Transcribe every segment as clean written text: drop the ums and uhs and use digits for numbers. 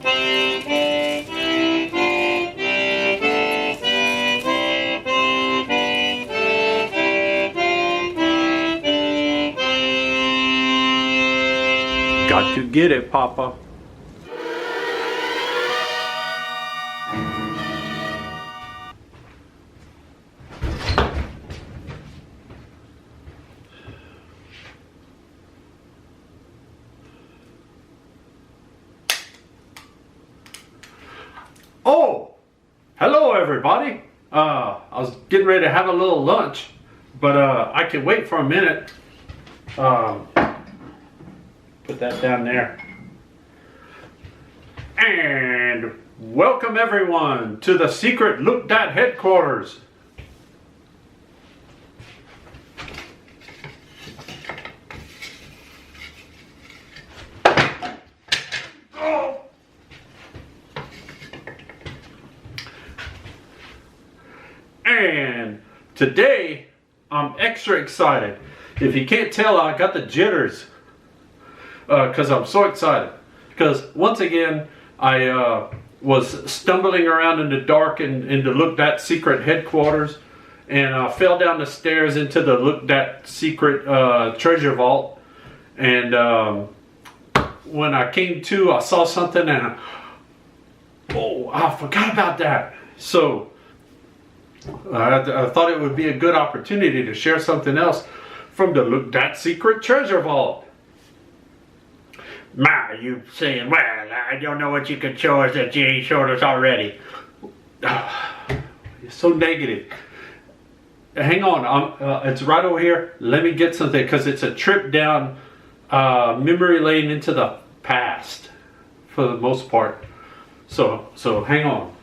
Got to get it, Papa. Oh, hello everybody. I was getting ready to have a little lunch, but I can wait for a minute. Put that down there. And welcome everyone to the secret Look Dat headquarters. Oh. And today I'm extra excited. If you can't tell, I got the jitters. Because I'm so excited. Because once again, I was stumbling around in the dark in the Look Dat secret headquarters, and I fell down the stairs into the Look Dat secret treasure vault. And when I came to, I saw something, and I forgot about that. So I thought it would be a good opportunity to share something else from the Look Dat secret treasure vault. Ma, you saying, well, I don't know what you could show us that you ain't showed us already. You're so negative. Hang on, it's right over here. Let me get something, because it's a trip down memory lane into the past, for the most part. So hang on.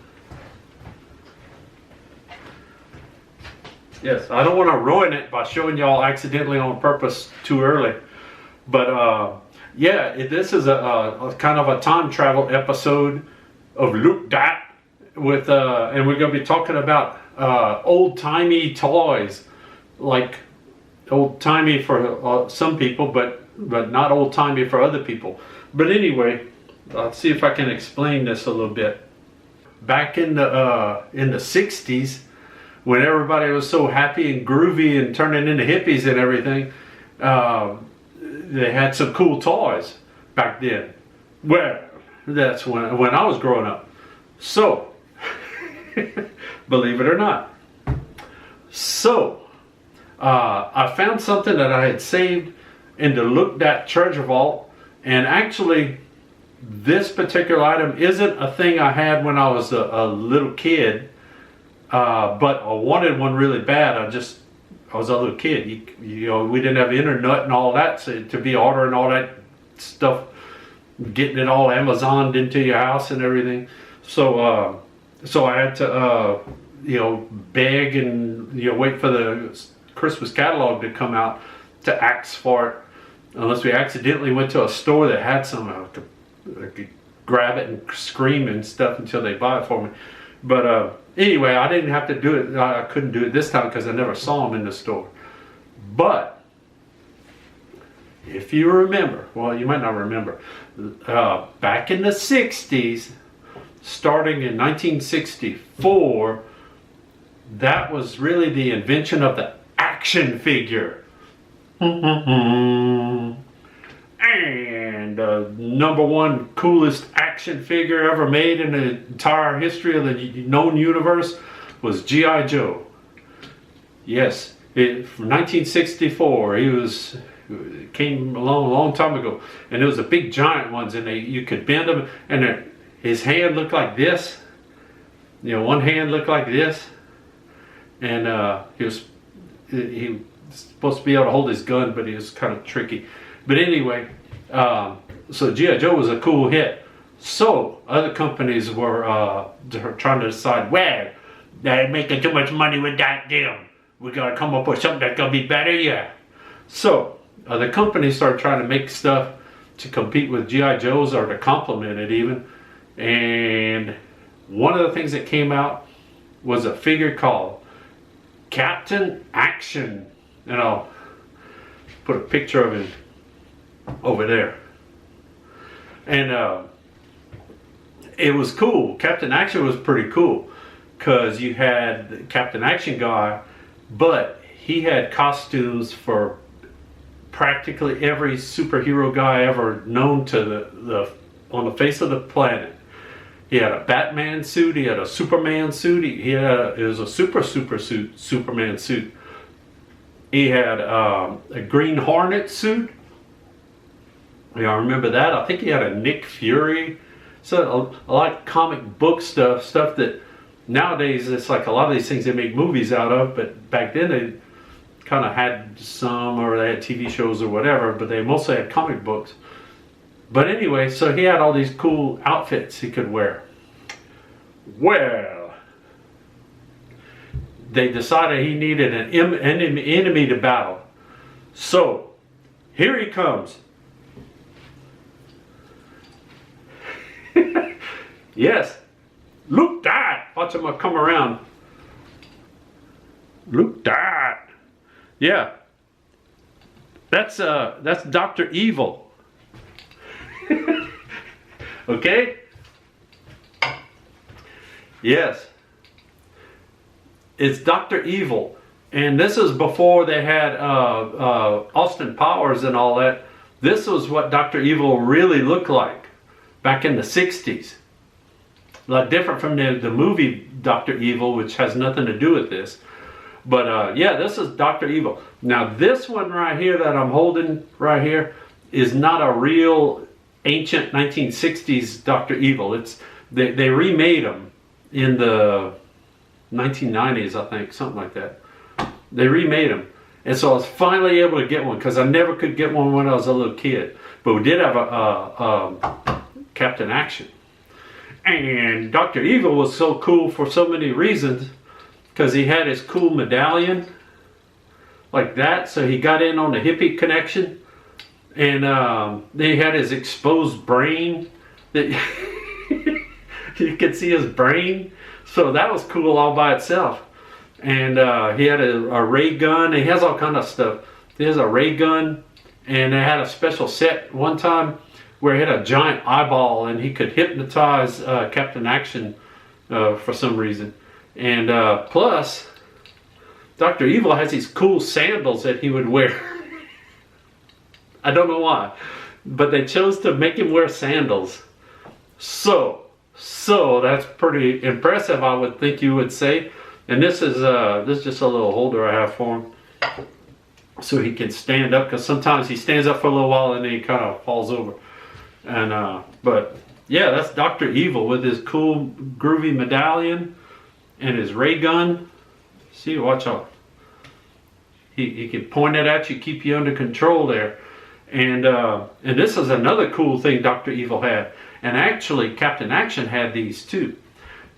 Yes, I don't want to ruin it by showing y'all accidentally on purpose too early. But yeah, this is a kind of a time travel episode of Look Dat with and we're going to be talking about old-timey toys, like old-timey for some people, but not old-timey for other people. But anyway, let's see if I can explain this a little bit. Back in the 60s, when everybody was so happy and groovy and turning into hippies and everything, they had some cool toys back then. Well, that's when I was growing up. So, believe it or not. So, I found something that I had saved in the Look Dat treasure vault, and actually, this particular item isn't a thing I had when I was a little kid, but I wanted one really bad. I was a little kid. You know, we didn't have internet and all that, so to be ordering all that stuff, getting it all Amazoned into your house and everything. So I had to, beg and wait for the Christmas catalog to come out to ask for it. Unless we accidentally went to a store that had some, I could grab it and scream and stuff until they buy it for me. But anyway, I didn't have to do it. I couldn't do it this time because I never saw them in the store. But if you remember, well, you might not remember, back in the 60s, starting in 1964, that was really the invention of the action figure. And the #1 coolest action figure ever made in the entire history of the known universe was G.I. Joe. Yes, from 1964. He came along a long time ago, and it was the big giant ones, and you could bend them, and his hand looked like this. One hand looked like this, and he was supposed to be able to hold his gun, but he was kind of tricky. But anyway, so G.I. Joe was a cool hit. So other companies were trying to decide, well, they're making too much money with that deal. We gotta come up with something that's gonna be better, yeah. So other companies started trying to make stuff to compete with G.I. Joe's or to complement it even. And one of the things that came out was a figure called Captain Action. And I'll put a picture of him over there. And it was cool. Captain Action was pretty cool because you had the Captain Action guy, but he had costumes for practically every superhero guy ever known to the on the face of the planet. He had a Batman suit. He had a Superman suit. It was a super suit, Superman suit. He had a Green Hornet suit. Yeah, I remember that. I think he had a Nick Fury. So a lot of comic book stuff that nowadays it's like a lot of these things they make movies out of, but back then they kind of had some, or they had TV shows or whatever, but they mostly had comic books. But anyway, so he had all these cool outfits he could wear. Well, they decided he needed an enemy to battle. So, here he comes. Yes, Look Dat. Watch him come around. Look Dat. Yeah, that's Dr. Evil. Okay? Yes. It's Dr. Evil. And this is before they had Austin Powers and all that. This was what Dr. Evil really looked like back in the 60s. A lot different from the movie Dr. Evil, which has nothing to do with this. But yeah, this is Dr. Evil. Now this one right here that I'm holding right here is not a real ancient 1960s Dr. Evil. They remade him in the 1990s, I think, something like that. They remade him. And so I was finally able to get one because I never could get one when I was a little kid. But we did have a Captain Action. And Dr. Evil was so cool for so many reasons because he had his cool medallion like that. So he got in on the hippie connection. And then he had his exposed brain that you could see his brain. So that was cool all by itself. And he had a ray gun. He has all kind of stuff. He has a ray gun, and they had a special set one time where he had a giant eyeball, and he could hypnotize Captain Action for some reason. And plus, Dr. Evil has these cool sandals that he would wear. I don't know why, but they chose to make him wear sandals. So that's pretty impressive, I would think you would say. And this is just a little holder I have for him, so he can stand up, because sometimes he stands up for a little while and then he kind of falls over. And but yeah, that's Dr. Evil with his cool groovy medallion and his ray gun. See, watch out. He can point it at you, keep you under control there. And this is another cool thing Dr. Evil had. And actually, Captain Action had these too.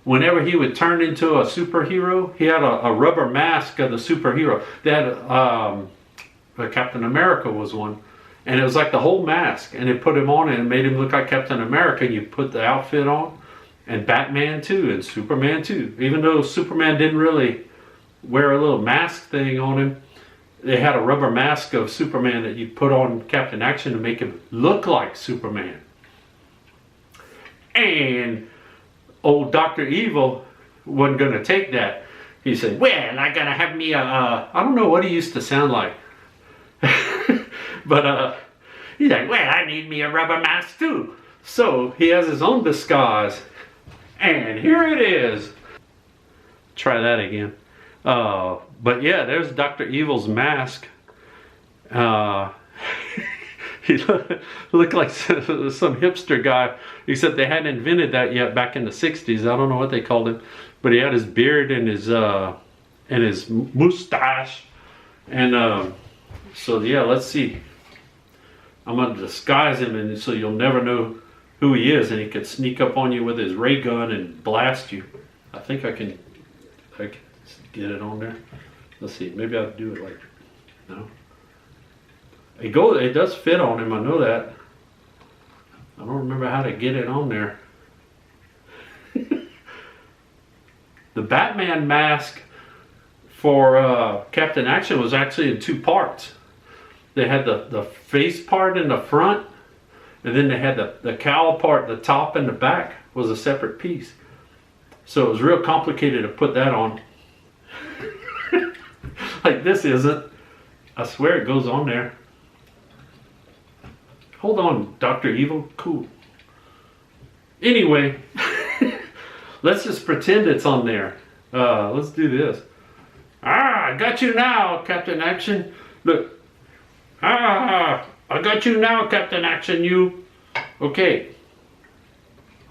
Whenever he would turn into a superhero, he had a rubber mask of the superhero. They had Captain America was one. And it was like the whole mask. And they put him on and it made him look like Captain America. And you put the outfit on. And Batman too, and Superman too. Even though Superman didn't really wear a little mask thing on him, they had a rubber mask of Superman that you put on Captain Action to make him look like Superman. And old Dr. Evil wasn't going to take that. He said, well, I got to have me I don't know what he used to sound like. But he's like, well, I need me a rubber mask too. So he has his own disguise. And here it is. Try that again. But yeah, there's Dr. Evil's mask. He looked like some hipster guy, except they hadn't invented that yet back in the 60s. I don't know what they called him. But he had his beard and his mustache. And so yeah, let's see. I'm going to disguise him, and so you'll never know who he is, and he could sneak up on you with his ray gun and blast you. I think I can get it on there. Let's see, maybe I'll do it like, no. It does fit on him, I know that. I don't remember how to get it on there. The Batman mask for Captain Action was actually in two parts. They had the face part in the front, and then they had the cowl part, the top and the back was a separate piece. So it was real complicated to put that on. Like this isn't. I swear it goes on there. Hold on, Dr. Evil. Cool. Anyway, let's just pretend it's on there. Let's do this. I got you now, Captain Action. Look. I got you now, Captain Action, you. Okay.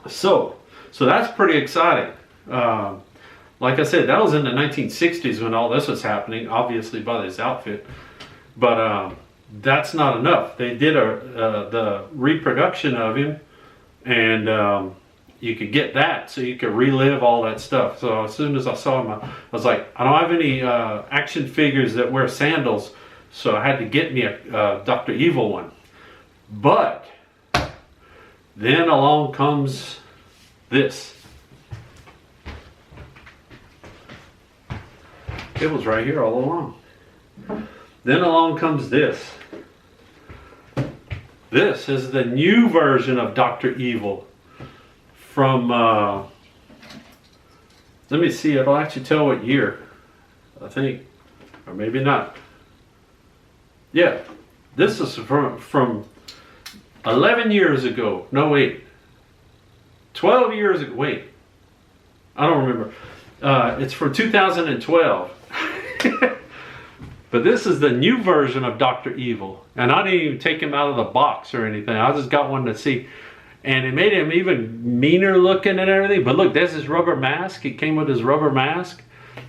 So that's pretty exciting. Like I said, that was in the 1960s when all this was happening, obviously by this outfit. But that's not enough. They did the reproduction of him, and you could get that, so you could relive all that stuff. So as soon as I saw him, I was like, I don't have any action figures that wear sandals, so I had to get me a Dr. Evil one. But then along comes this. It was right here all along. Then along comes this. This is the new version of Dr. Evil from, let me see, it'll actually tell what year, I think, or maybe not. Yeah, this is from 11 years ago. No, wait. 12 years ago. Wait. I don't remember. It's from 2012. But this is the new version of Dr. Evil. And I didn't even take him out of the box or anything. I just got one to see. And it made him even meaner looking and everything. But look, there's his rubber mask. He came with his rubber mask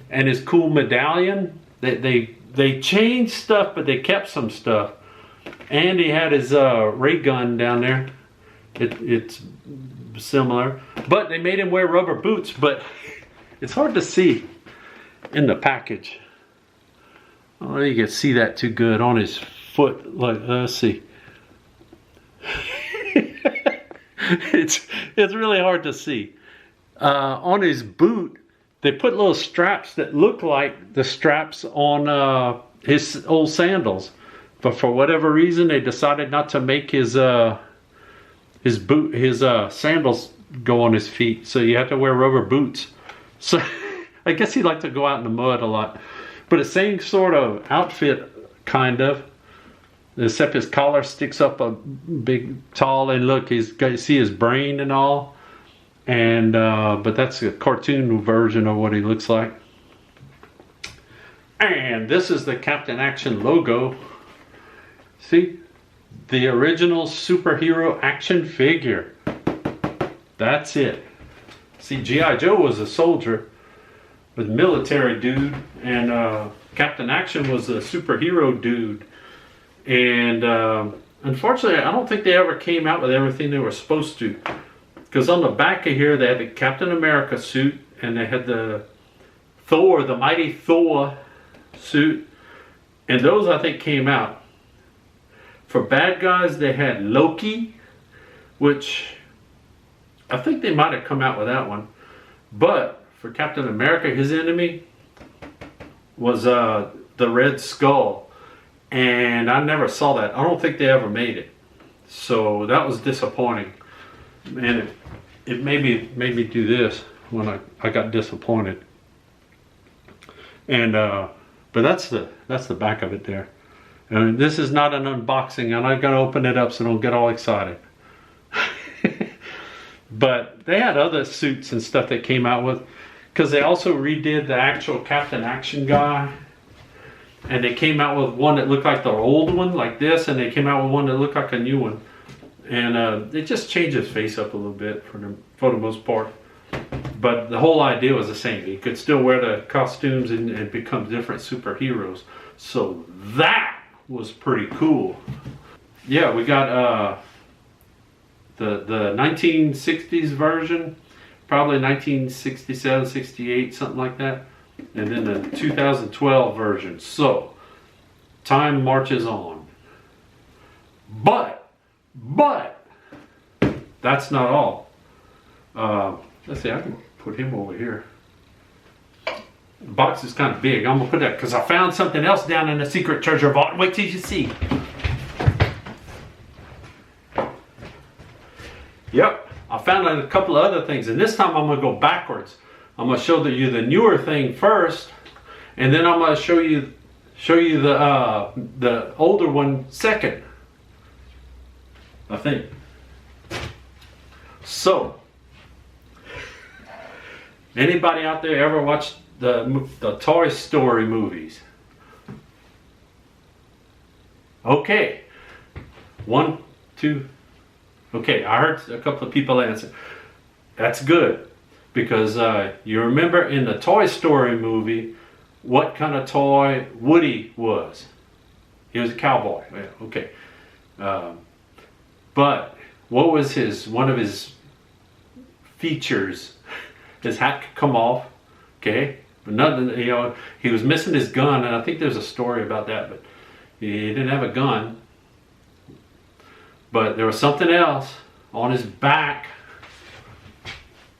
and his cool medallion. They changed stuff, but they kept some stuff. And he had his ray gun down there. It's similar. But they made him wear rubber boots. But it's hard to see in the package. I don't know if you can see that too good on his foot. Like, let's see. It's really hard to see. On his boot, they put little straps that look like the straps on his old sandals. But for whatever reason, they decided not to make his sandals go on his feet. So you have to wear rubber boots. So I guess he liked to go out in the mud a lot. But the same sort of outfit, kind of. Except his collar sticks up a big, tall, and look, you see his brain and all. And but that's a cartoon version of what he looks like. And this is the Captain Action logo. See? The original superhero action figure. That's it. See, G.I. Joe was a soldier with military dude, and Captain Action was a superhero dude. And unfortunately, I don't think they ever came out with everything they were supposed to. Because on the back of here, they had the Captain America suit, and they had the Thor, the mighty Thor suit. And those, I think, came out. For bad guys, they had Loki, which I think they might have come out with that one. But for Captain America, his enemy was the Red Skull. And I never saw that. I don't think they ever made it. So that was disappointing. And it made me do this when I got disappointed. And but that's the back of it there. And this is not an unboxing. I'm not gonna open it up, so don't get all excited. But they had other suits and stuff that came out with, because they also redid the actual Captain Action guy. And they came out with one that looked like the old one, like this, and they came out with one that looked like a new one. And they just changed his face up a little bit for the most part. But the whole idea was the same. You could still wear the costumes and become different superheroes. So that was pretty cool. Yeah, we got the 1960s version, probably 1967, 68, something like that. And then the 2012 version. So, time marches on. But, that's not all. Let's see, I can put him over here. The box is kind of big. I'm going to put that because I found something else down in the secret treasure vault. Wait till you see. I found out a couple of other things, and this time I'm going to go backwards. I'm going to show you the newer thing first, and then I'm going to show you the older one second, I think. So, anybody out there ever watched the Toy Story movies? Okay. 1, 2. Okay, I heard a couple of people answer. That's good, because you remember in the Toy Story movie what kind of toy Woody was. He was a cowboy. Yeah, okay. But what was one of his features? His hat could come off. Okay, but nothing. You know, he was missing his gun, and I think there's a story about that. But he didn't have a gun. But there was something else on his back.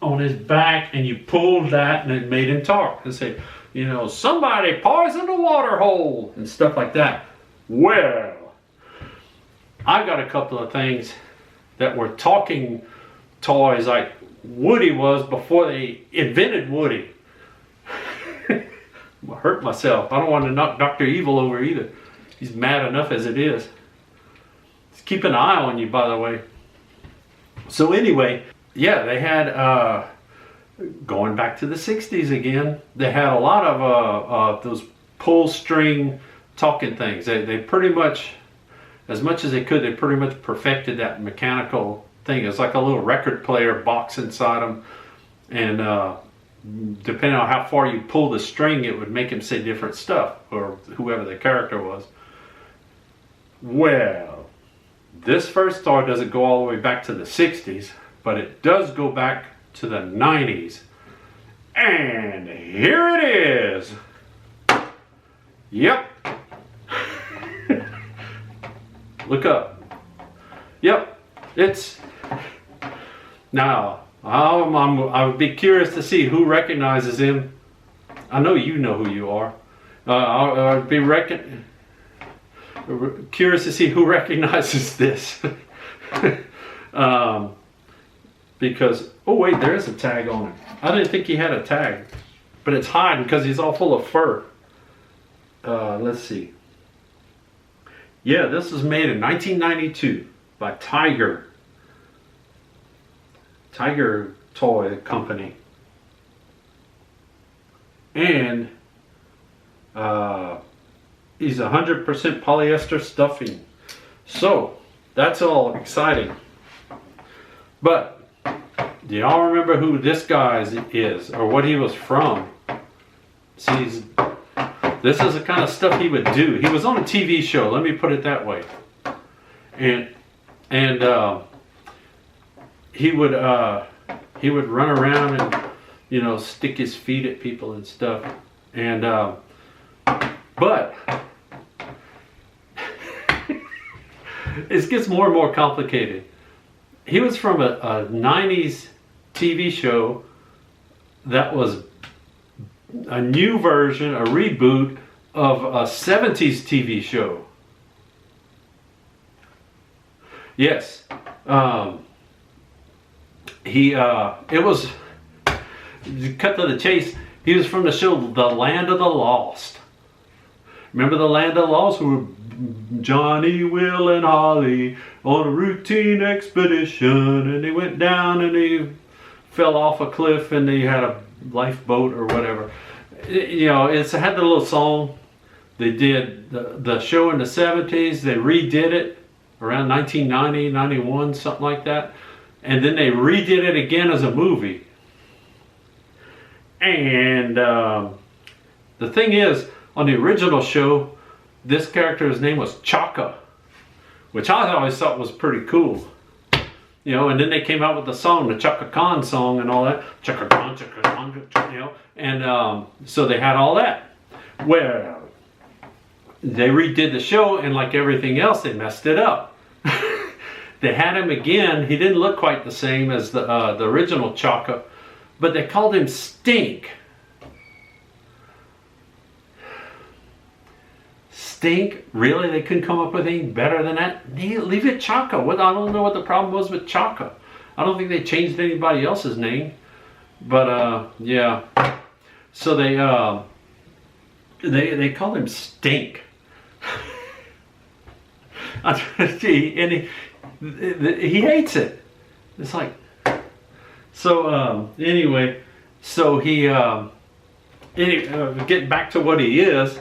On his back, and you pulled that, and it made him talk and say, you know, somebody poisoned a water hole and stuff like that. Well, I got a couple of things that were talking toys like Woody was before they invented Woody. I hurt myself. I don't want to knock Dr. Evil over either. He's mad enough as it is. He's keeping an eye on you, by the way. So anyway, yeah, they had, going back to the 60s again, they had a lot of those pull string talking things. They pretty much, as much as they could, they pretty much perfected that mechanical thing. It's like a little record player box inside them, and depending on how far you pull the string, it would make him say different stuff, or whoever the character was. Well, this first toy doesn't go all the way back to the 60s, but it does go back to the 90s. And here it is. Yep. Look up. Yep. It's... Now, I would be curious to see who recognizes him. I know you know who you are. I'd be curious to see who recognizes this. Because, oh wait, there is a tag on it. I didn't think he had a tag, but it's hiding because he's all full of fur. Let's see. Yeah, this was made in 1992 by Tiger Toy Company. And he's 100% polyester stuffing. So, that's all exciting. But, do y'all remember who this guy is, or what he was from? See, this is the kind of stuff he would do. He was on a TV show, let me put it that way. And he would run around and, you know, stick his feet at people and stuff. And but it gets more and more complicated. He was from a 90s TV show that was a new version, a reboot of a 70s TV show. Yes. It was, cut to the chase, he was from the show The Land of the Lost. Remember The Land of the Lost? Who were Johnny, Will, and Holly on a routine expedition, and they went down and they fell off a cliff and they had a lifeboat or whatever. You know, it had the little song. They did the show in the 70s. They redid it around 1990, 91, something like that. And then they redid it again as a movie. And the thing is, on the original show, this character's name was Chaka, which I always thought was pretty cool. You know, and then they came out with the song, the Chaka Khan song and all that. Chaka Khan, you know. And so they had all that. Well, they redid the show, and like everything else, they messed it up. They had him again. He didn't look quite the same as the original Chaka, but they called him Stink. Stink? Really? They couldn't come up with anything better than that? Leave it Chaka. I don't know what the problem was with Chaka. I don't think they changed anybody else's name. But yeah. So they call him Stink. And he hates it. It's like, so anyway, so getting back to what he is,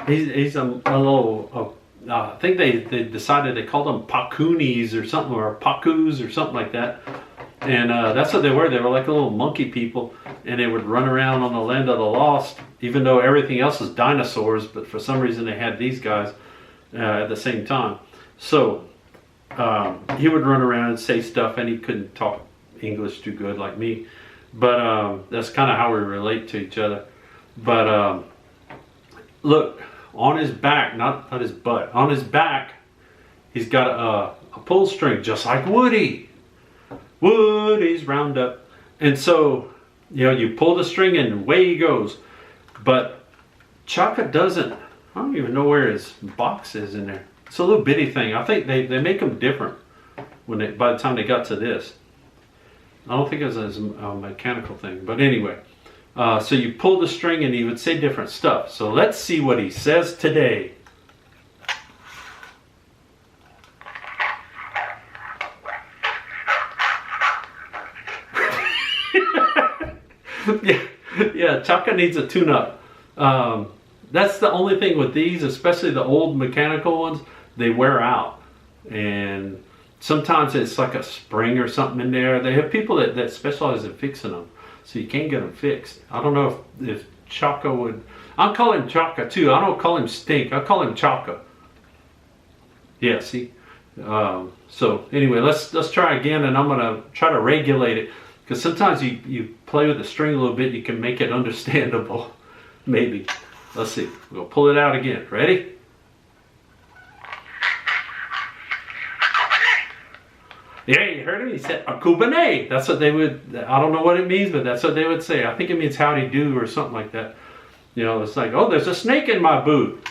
he's a little, I think they decided they called them Pakunis or something, or Pakus or something like that. And that's what they were. They were like a little monkey people, and they would run around on the land of the lost, even though everything else is dinosaurs, but for some reason they had these guys at the same time. So he would run around and say stuff, and he couldn't talk English too good like me. But that's kind of how we relate to each other. But look, on his back, not his butt, on his back, he's got a pull string just like Woody. Woody's Roundup. And so, you know, you pull the string and away he goes. But Chaka doesn't. I don't even know where his box is in there. It's a little bitty thing. I think they make them different when by the time they got to this. I don't think it was a mechanical thing. But anyway, so you pull the string and he would say different stuff. So let's see what he says today. Yeah, Chaka needs a tune-up. That's the only thing with these, especially the old mechanical ones, they wear out. And sometimes it's like a spring or something in there. They have people that specialize in fixing them, so you can't get them fixed. I don't know if Chaka would. I'll call him Chaka too. I don't call him Stink. I call him Chaka. Yeah, see? So anyway, let's try again, and I'm going to try to regulate it. Because sometimes you play with the string a little bit, you can make it understandable. Maybe. Let's see. We'll pull it out again. Ready? Yeah, you heard him? He said Akubane. That's what they would, I don't know what it means, but that's what they would say. I think it means howdy do or something like that. You know, it's like, oh, there's a snake in my boot.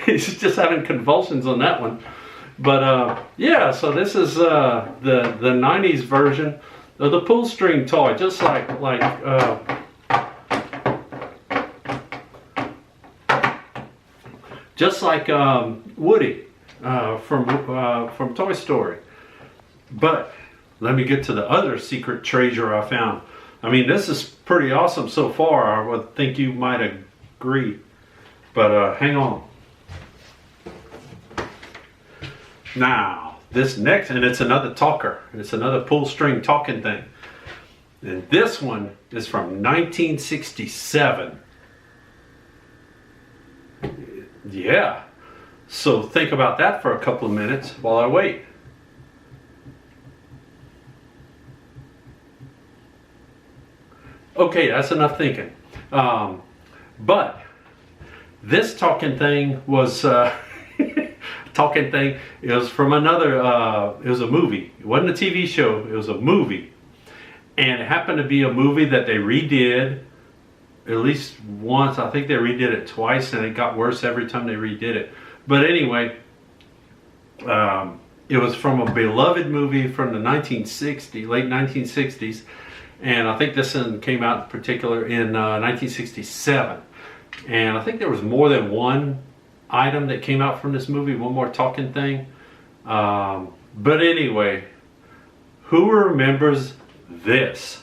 He's just having convulsions on that one. But yeah, so this is the 90s version of the pull string toy, just like Woody from Toy Story. But let me get to the other secret treasure I found. I mean, this is pretty awesome so far. I would think you might agree. But hang on. Now, this next, and it's another talker. It's another pull string talking thing. And this one is from 1967. Yeah. So think about that for a couple of minutes while I wait. Okay, that's enough thinking. But this talking thing was... talking thing, it was from another, it was a movie. It wasn't a TV show, it was a movie. And it happened to be a movie that they redid at least once. I think they redid it twice, and it got worse every time they redid it. But anyway, it was from a beloved movie from the late 1960s. And I think this one came out in particular in 1967. And I think there was more than one item that came out from this movie, one more talking thing. But anyway, who remembers this?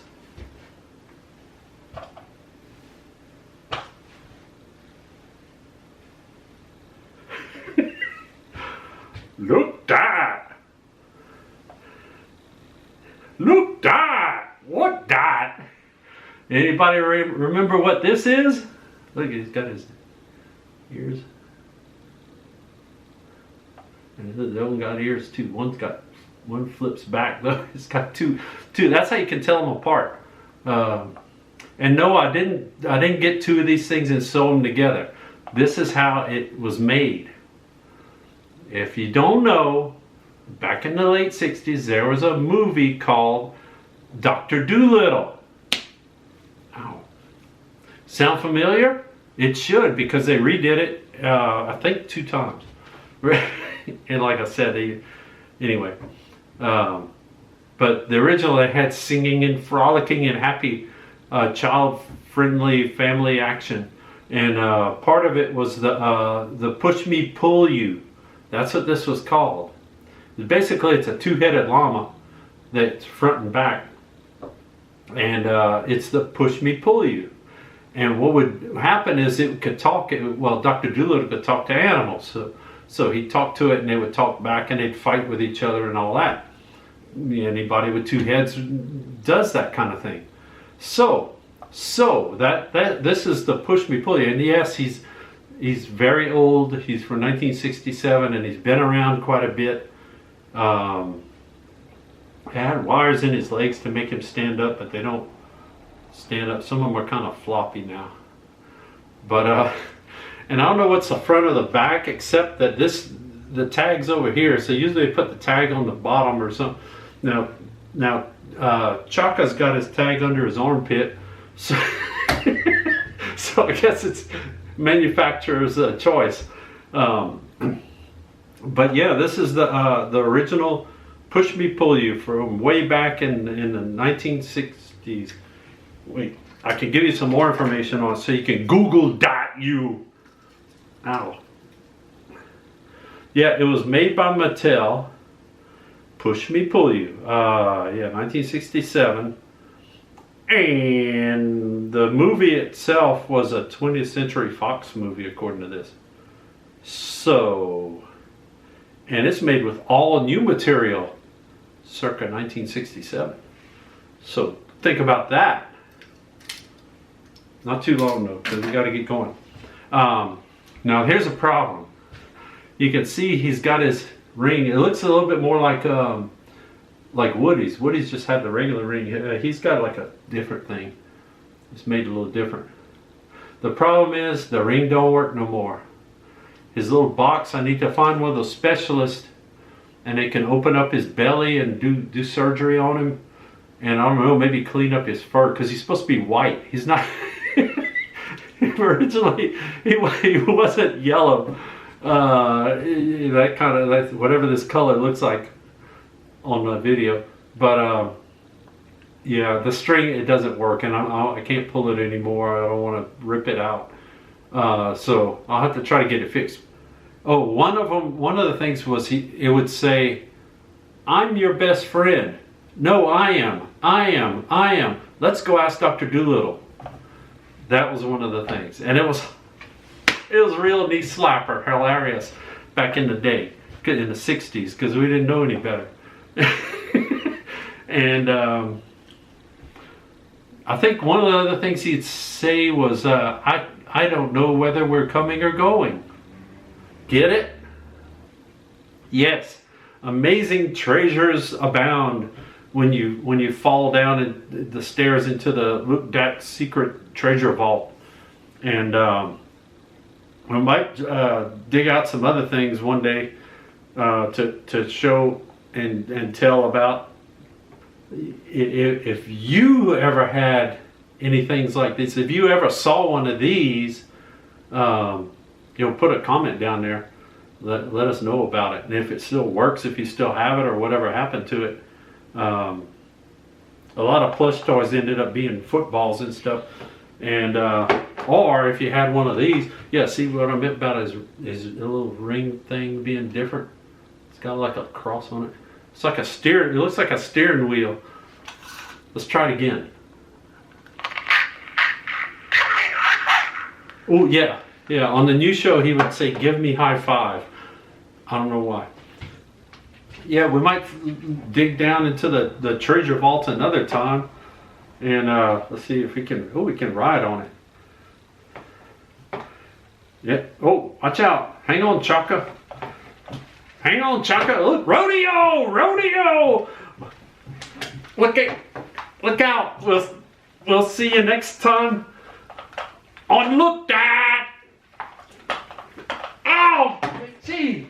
Look that! Look that! What that? Anybody remember what this is? Look, he's got his ears. And the other one got ears too. One flips back though. It's got two. That's how you can tell them apart. And no, I didn't get two of these things and sew them together. This is how it was made. If you don't know, back in the late 60s, there was a movie called Dr. Dolittle. Ow. Sound familiar? It should, because they redid it I think 2 times. And like I said, anyway. But the original, they had singing and frolicking and happy, child-friendly family action. And part of it was the push me pull you. That's what this was called. Basically, it's a 2-headed llama that's front and back, and it's the push me pull you. And what would happen is it could talk. Well, Dr. Dolittle could talk to animals, so he'd talk to it, and they would talk back, and they'd fight with each other and all that. Anybody with 2 heads does that kind of thing. So that this is the push me pull you. And yes, he's very old. He's from 1967, and he's been around quite a bit. He had wires in his legs to make him stand up, but they don't stand up. Some of them are kind of floppy now. But and I don't know what's the front or the back, except that the tag's over here. So usually they put the tag on the bottom or something. Now Chaka's got his tag under his armpit, so so I guess it's manufacturer's choice. But yeah, this is the original push me pull you from way back in the 1960s. Wait, I can give you some more information on it, so you can Google that you. Ow. Yeah, it was made by Mattel. Push me pull you. Yeah, 1967. And the movie itself was a 20th Century Fox movie, according to this. So, and it's made with all new material, circa 1967. So think about that. Not too long though, because we got to get going. Now here's a problem. You can see he's got his ring. It looks a little bit more like Woody's. Woody's just had the regular ring. He's got like a different thing. It's made a little different. The problem is the ring don't work no more. His little box, I need to find one of those specialists, and they can open up his belly and do surgery on him, and I don't know, maybe clean up his fur, because he's supposed to be white. He's not. Originally he wasn't yellow. That kind of, whatever this color looks like on the video, but yeah, the string, it doesn't work, and I can't pull it anymore. I don't want to rip it out, so I'll have to try to get it fixed. Oh, one of the things was it would say, "I'm your best friend." No, I am. Let's go ask Dr. Dolittle. That was one of the things, and it was a real knee slapper, hilarious back in the day, in the 60s, because we didn't know any better. And I think one of the other things he'd say was, I don't know whether we're coming or going. Get it? Yes. Amazing treasures abound when you fall down the stairs into the Look Dat secret treasure vault. And we might dig out some other things one day to show and tell about. If you ever had any things like this, if you ever saw one of these, put a comment down there. Let us know about it, and if it still works, if you still have it, or whatever happened to it. A lot of plush toys ended up being footballs and stuff, and or if you had one of these, yeah. See what I meant about his little ring thing being different. It's got like a cross on it. It's like it looks like a steering wheel. Let's try it again. Oh yeah. On the new show, he would say, "Give me high five." I don't know why. Yeah, we might dig down into the treasure vault another time, and let's see if we can. Oh, we can ride on it. Yeah. Oh, watch out! Hang on, Chaka. Hang on, Chaka. Look, rodeo! Look out! We'll see you next time on Look Dat. Ow! Gee.